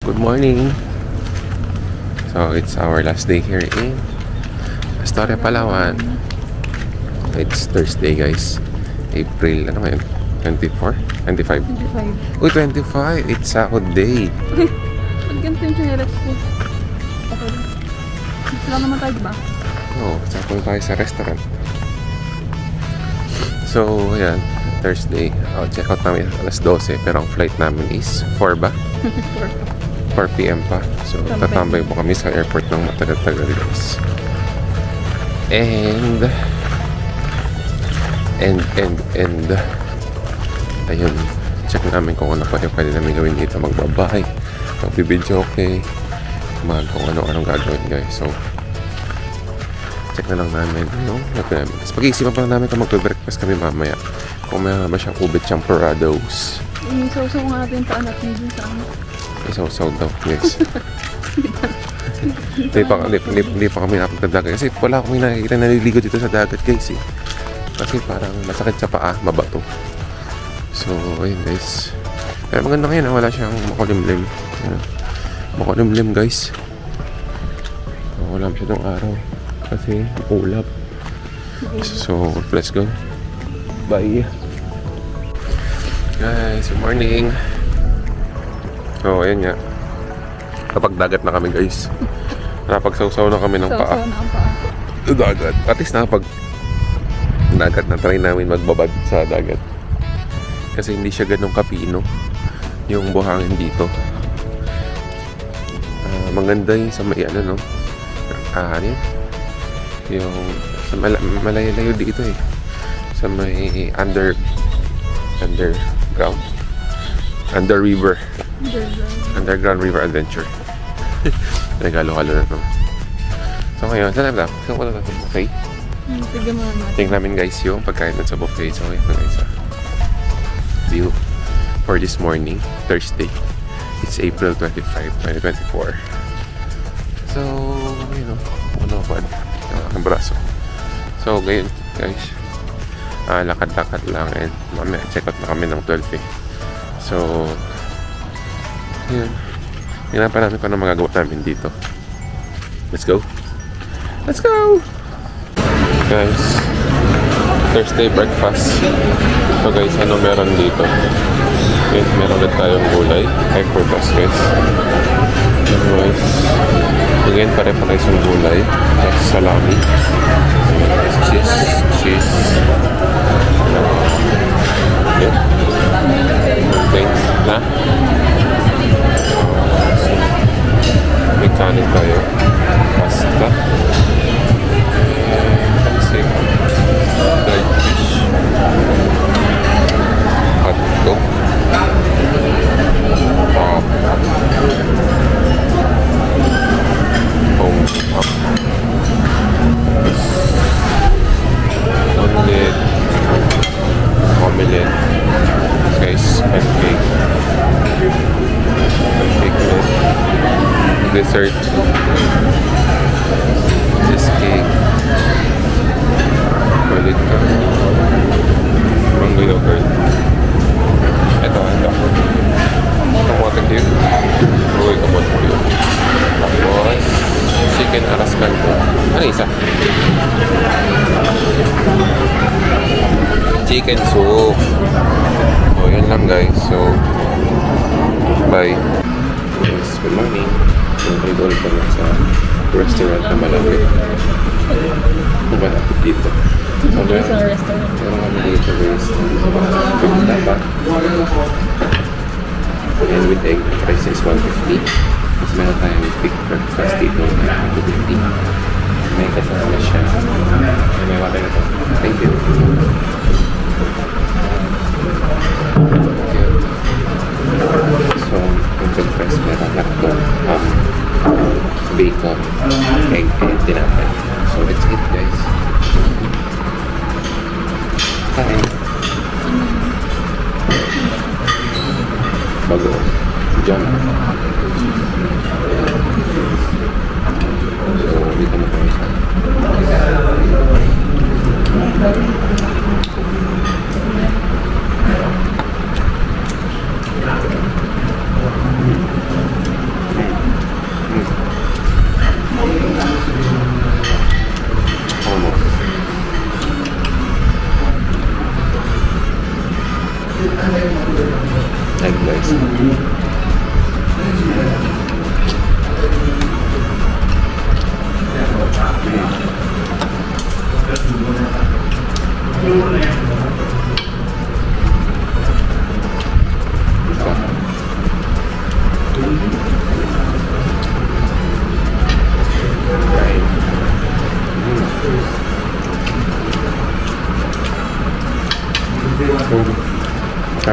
Good morning. So it's our last day here in Astoria, Palawan. It's Thursday, guys. April, ano ngayon? 24? 25? 25. Uy, 25! It's Sahod Day. Ba't ganito yung chinelas ko? Okay. Gusto lang naman tayo, diba? Oo, sakong tayo sa restaurant. So, ayan. Thursday. Check out namin alas 12. Pero ang flight namin is 4 ba? 4 PM pa. So, tatambay po kami sa airport ng matagal-tagal, guys. And ayun, check namin kung ano pa yung pwede namin gawin dito. Magbabay, magbibidyo, okay, kung ano-anong gagawin, guys. So check na lang namin yung gagawin. Tapos pag-iisipan pa lang namin kung magbe-breakfast kami mamaya, kung may ba siyang ubit champurados. Isaw-saw nga natin pa anak niyo dun sa ano. Isaw-saw daw, guys. Hindi pa kami napagdadagat kasi wala kami nakikita naliligo dito sa dagat, guys, eh. Kasi parang masakit sa paa, mabato. So, ayun, guys. Pero maganda ngayon, wala siyang makulimlim. Makulimlim, guys. Wala masyadong araw kasi ulap. So, let's go. Bye. Guys, good morning. So, ayun nga. Kapag dagat na kami, guys. Napagsaw-saw na kami ng paa. Dagat. At least nakapag dagat na. Try namin magbabad sa dagat. Kasi hindi siya ganong kapino yung buhangin dito. Maganda yung sa may ano, no? Ano yun? Yung sa malayo-layo dito, eh. Sa may underground river adventure. Nagalo-halo na, no? So ngayon, saan namin? Saan ko na natin buffet? Tingnan namin, guys, yung pagkain dun sa buffet. So ngayon, guys, view for this morning, Thursday. It's April 25, 2024. So, you know, ano ang braso. So, ngayon, guys, lakad-lakad lang, and mamaya check out na kami ng 12, eh. So, yun. Tingnan pa namin kung ano magagawa namin dito. Let's go! Let's go! Guys, Thursday breakfast. So guys, ano meron dito? Okay, meron ulit tayong gulay. Egg purpose, guys. Anyways, again, pare-pares yung gulay. Salami. Cheese. Okay. Thanks. Na? May kanin tayo. Pasta. Dried fish, hotdog, omelette, guys, pancake, dessert, cheesecake, balik ka, mango yogurt. Ito. Itong water cube. Uy, kamot ko yun. Tapos, chicken aras canto. Ano isa? Chicken soup. So, yun lang, guys. So, bye. Yes, good morning. Siyempre, ulit kami sa restaurant na malapit. Malapit dito. So, meron kami dito, guys. Dapat. And with egg, price is 150. Mas meron tayong big breakfast dito na 250. May kasama siya. May water na to. Thank you. So, yung breakfast meron lakto, bacon, egg, and tinapay. So, that's it, guys. Kain. Bago. Diyan. So, dito na tayo sa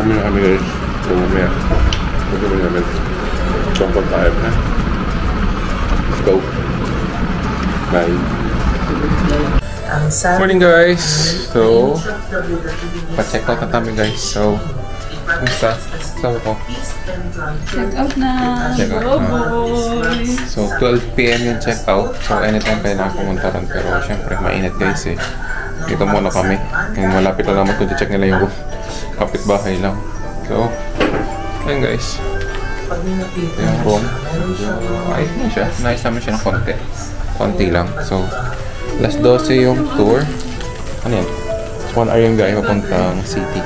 marami na kami guys. So, mamaya. Magkabay namin. Tungkol tayo na. Let's go. Bye. Morning guys! So, pa-check out na kami guys. So, kumusta? Saan ko? Check out na. Check out Go, na. boy. So, 12 PM yung check out. So, anytime pwede na pumunta rin. Pero, syempre, mainit guys eh. Dito muna kami. Yung malapit lang naman kung check nila yung kapitbahay lang. So, ayun guys. Yung room. Ayos na siya. Nice naman siya ng konti. Konti lang. So, last 12 yung tour. Ano yan? 1 hour yung gaya papuntang city.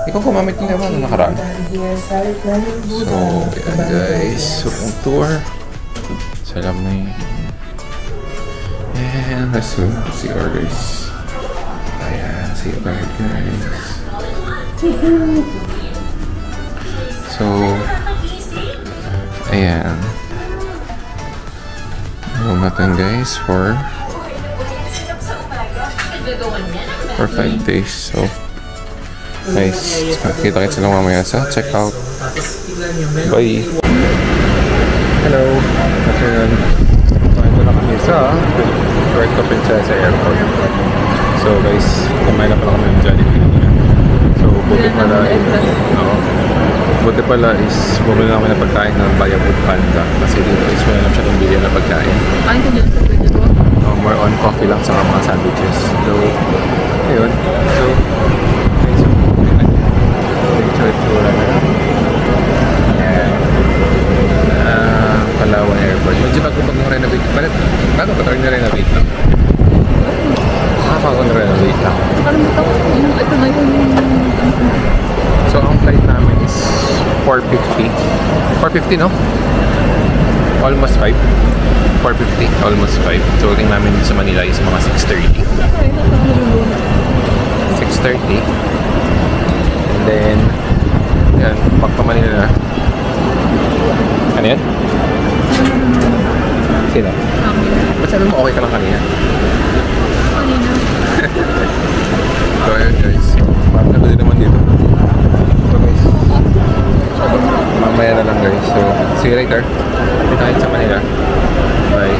Ikaw kumamit din naman nung nakaraan. So, ayan guys. So, yung tour. Salam na yun. And let's go. See our guys. Ayan. See our guys. So, ayan. Room natin guys for 5 days. So, nice. Kita-kits lang mamaya sa checkout. Bye! Hello! Afternoon. Ito na kami sa Puerto Princesa Airport. So guys, kumain na pala kami ng Jollibee. So, buti pala is bumili na kami ng pagkain ng Bayabut Panda. Kasi dito is wala lang siya kung bilhin na pagkain. Kain ko dyan sa pwede ko. More on coffee lang sa mga sandwiches. So, ayun. So, okay, so, picture tour na. Palawan Airport. Medyo bago-bagong renovate. Bago ba ito renovate lang? Bago renovate lang. Nakalimutan ko. Ito na yung... So, ang flight namin is 4:50. 4:50, no? Almost 5. 4:50, almost 5. So, uling namin sa Manila is mga 6:30. 6:30. And then, yan, back to Manila na. Ano yan? Sino? Ba't sabi mo okay ka lang kanina? Kanina. So, ayun guys. Parang ganda din naman dito. So guys, mamaya na lang guys. So, see you later. Dito tayo sa Manila. Bye.